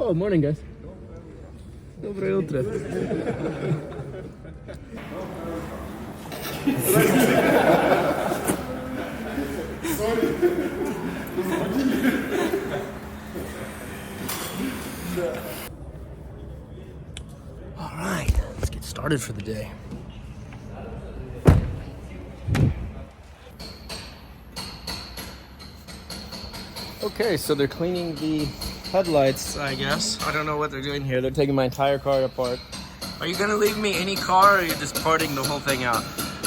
Oh, morning, guys. Доброе утро. All right, let's get started for the day. Okay, so they're cleaning the headlights, I guess. I don't know what they're doing here. They're taking my entire car apart. Are you gonna leave me any car, or are you just parting the whole thing out?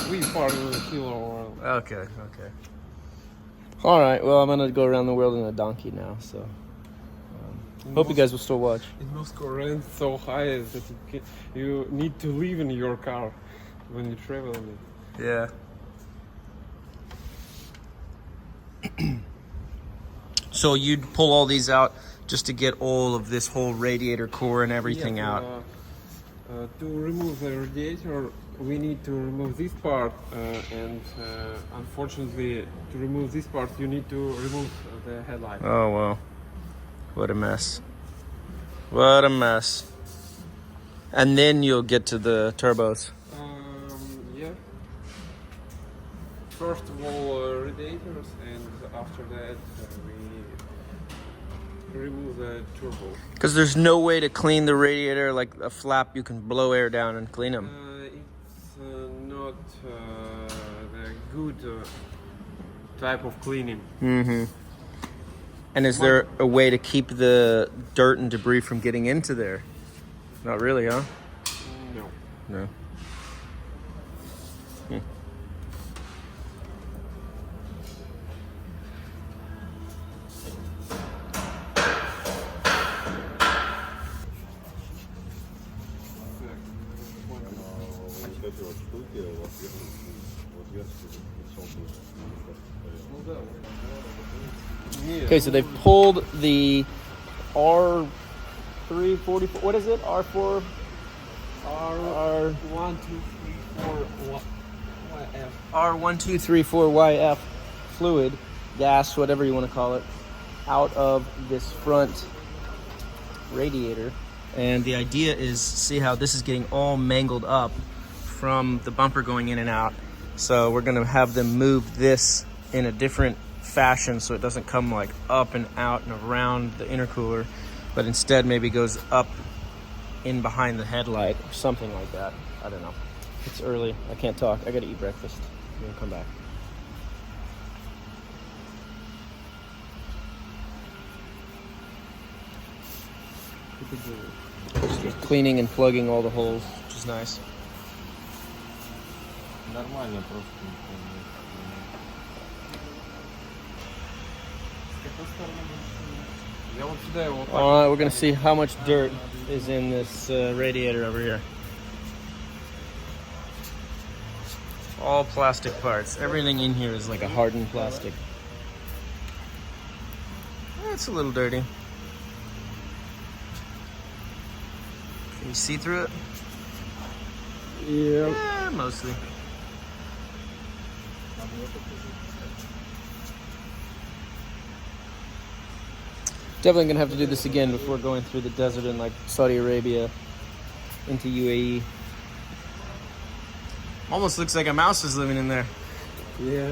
We parted the kilo. Okay, okay. All right, well, I'm gonna go around the world in a donkey now, so hope you guys will still watch. In Moscow, rent so high that you need to live in your car when you travel in it. Yeah. So you'd pull all these out just to get all of this whole radiator core and everything out. To remove the radiator, we need to remove this part, and unfortunately, to remove this part, you need to remove the headlight. Oh, well. What a mess. What a mess. And then you'll get to the turbos. Yeah. First of all, radiators, and after that, we remove the turbo. Because there's no way to clean the radiator like a flap. You can blow air down and clean them. It's not the good type of cleaning. Mm-hmm. And is there a way to keep the dirt and debris from getting into there? Not really, huh? No. No. Okay, so they've pulled the R344. What is it? R4? R1234YF fluid, gas, whatever you want to call it, out of this front radiator. And the idea is, see how this is getting all mangled up from the bumper going in and out. So we're gonna have them move this in a different fashion so it doesn't come like up and out and around the intercooler, but instead maybe goes up in behind the headlight or something like that. I don't know. It's early. I can't talk. I gotta eat breakfast. I'm gonna come back. Just cleaning and plugging all the holes, which is nice. Нормально просто. All right, we're gonna see how much dirt is in this radiator over here. All plastic parts. Everything in here is like a hardened plastic. It's a little dirty. Can you see through it? Yeah, mostly. Definitely gonna have to do this again before going through the desert in like Saudi Arabia into UAE. Almost looks like a mouse is living in there. Yeah.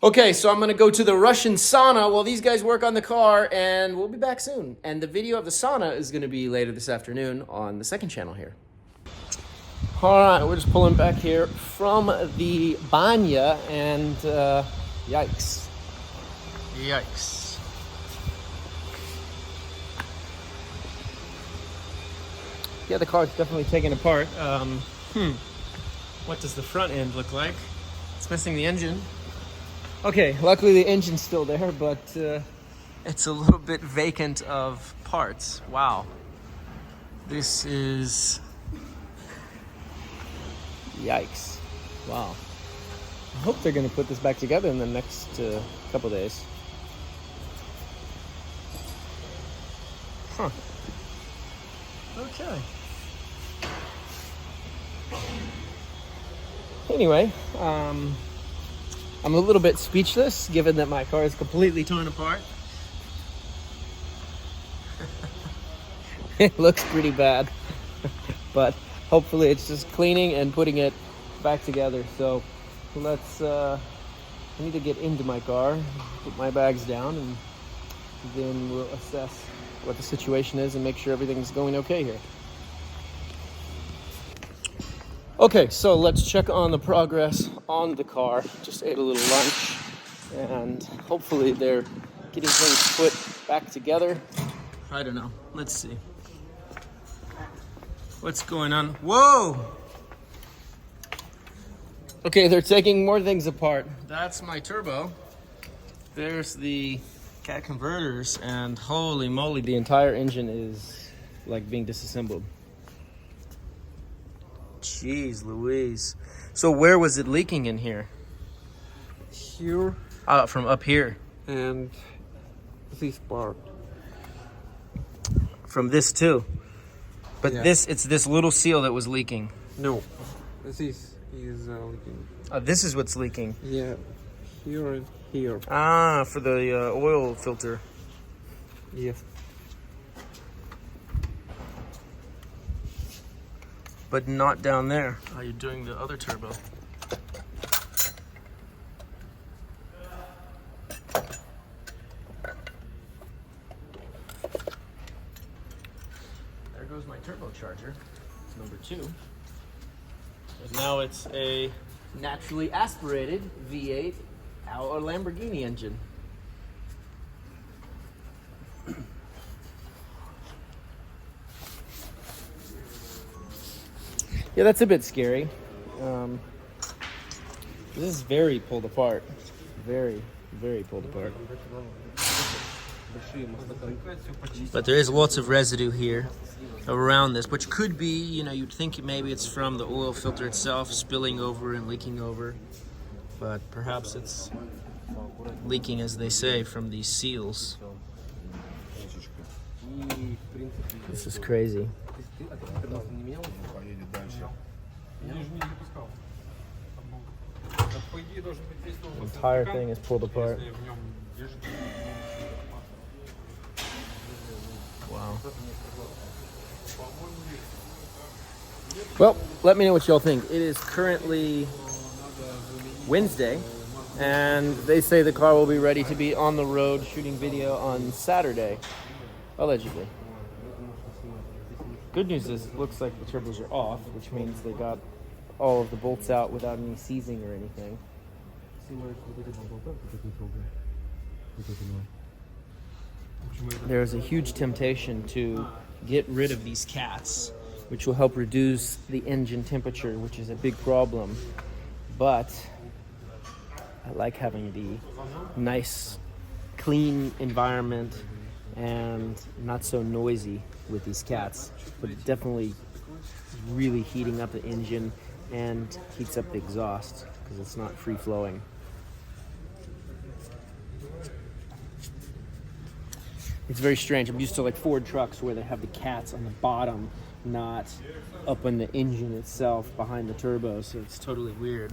Okay, so I'm gonna go to the Russian sauna while these guys work on the car, and we'll be back soon. And the video of the sauna is gonna be later this afternoon on the second channel here. All right, we're just pulling back here from the banya, and yikes. Yikes. Yeah, the car's definitely taken apart. What does the front end look like? It's missing the engine. Okay, luckily the engine's still there, but it's a little bit vacant of parts. Wow. This is... Yikes. Wow. I hope they're going to put this back together in the next couple days. Huh. Okay. Anyway, I'm a little bit speechless given that my car is completely torn apart. It looks pretty bad, but hopefully it's just cleaning and putting it back together. So let's, I need to get into my car, put my bags down, and then we'll assess what the situation is and make sure everything's going okay here. Okay, so let's check on the progress on the car. Just ate a little lunch, and hopefully they're getting things put back together. I don't know. Let's see. What's going on? Whoa! Okay, they're taking more things apart. That's my turbo. There's the cat converters, and holy moly, the entire engine is like being disassembled. Jeez Louise. So where was it leaking in here? Here From up here. and this part. From this too. But Yeah. it's this little seal that was leaking. No, this is leaking. This is what's leaking. Yeah, here and here. Ah, for the oil filter. Yes. But not down there. Oh, you're doing the other turbo. There goes my turbocharger. It's number 2. And now it's a naturally aspirated V8 out of a Lamborghini engine. Yeah, that's a bit scary. This is very pulled apart. Very, very pulled apart. But there is lots of residue here around this, which could be, you'd think maybe it's from the oil filter itself spilling over and leaking over. But perhaps it's leaking, as they say, from these seals. This is crazy. The entire thing is pulled apart. Wow. Well, let me know what y'all think. It is currently Wednesday, and they say the car will be ready to be on the road shooting video on Saturday, allegedly. Good news is it looks like the turbos are off, which means they got all of the bolts out without any seizing or anything. There's a huge temptation to get rid of these cats, which will help reduce the engine temperature, which is a big problem. But I like having the nice, clean environment and not so noisy with these cats. But it definitely is really heating up the engine and heats up the exhaust because it's not free flowing. It's very strange. I'm used to like Ford trucks where they have the cats on the bottom, not up on the engine itself behind the turbo, so it's totally weird.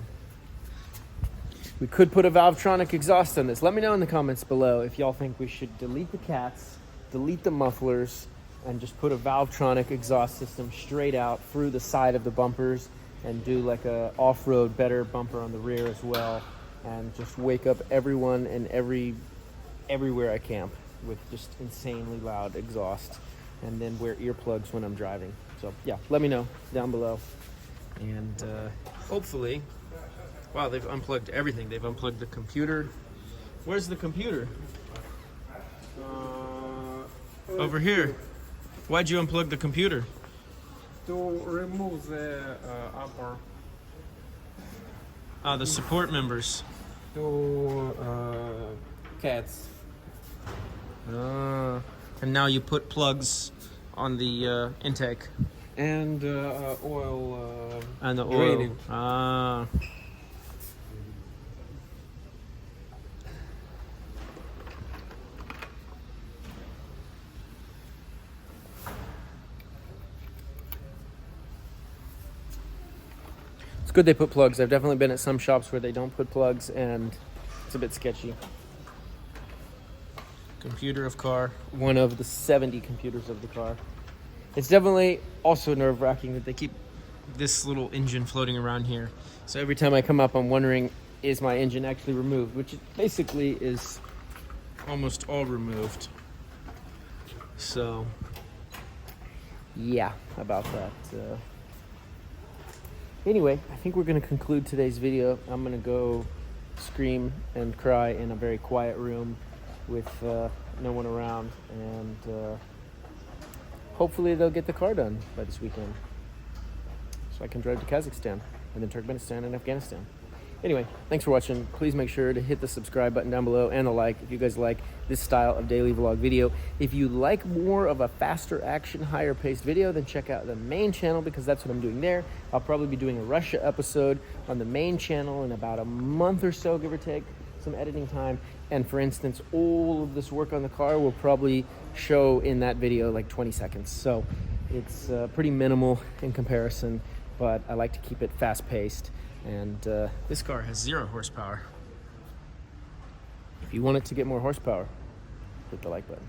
We could put a Valvetronic exhaust on this. Let me know in the comments below if y'all think we should delete the cats, delete the mufflers, and just put a Valvetronic exhaust system straight out through the side of the bumpers and do like a off-road better bumper on the rear as well, and just wake up everyone and everywhere I camp with just insanely loud exhaust, and then wear earplugs when I'm driving. So yeah, let me know down below. And hopefully, wow, they've unplugged everything. They've unplugged the computer. Where's the computer? Over here. Why'd you unplug the computer? To remove the upper. The support members. To cats. And now you put plugs on the intake. And oil And the draining. oil. It's good they put plugs. I've definitely been at some shops where they don't put plugs, and it's a bit sketchy. Computer of car. One of the 70 computers of the car. It's definitely also nerve-wracking that they keep this little engine floating around here. So every time I come up, I'm wondering, is my engine actually removed? Which it basically is almost all removed. So, yeah, about that. Anyway, I think we're going to conclude today's video. I'm going to go scream and cry in a very quiet room with no one around, and hopefully they'll get the car done by this weekend so I can drive to Kazakhstan and then Turkmenistan and Afghanistan. Anyway, thanks for watching. Please make sure to hit the subscribe button down below and the like if you guys like this style of daily vlog video. If you like more of a faster action, higher paced video, then check out the main channel, because that's what I'm doing there. I'll probably be doing a Russia episode on the main channel in about a month or so, give or take some editing time. And for instance, all of this work on the car will probably show in that video like 20 seconds. So it's pretty minimal in comparison, but I like to keep it fast paced. And this car has 0 horsepower. If you want it to get more horsepower, hit the like button.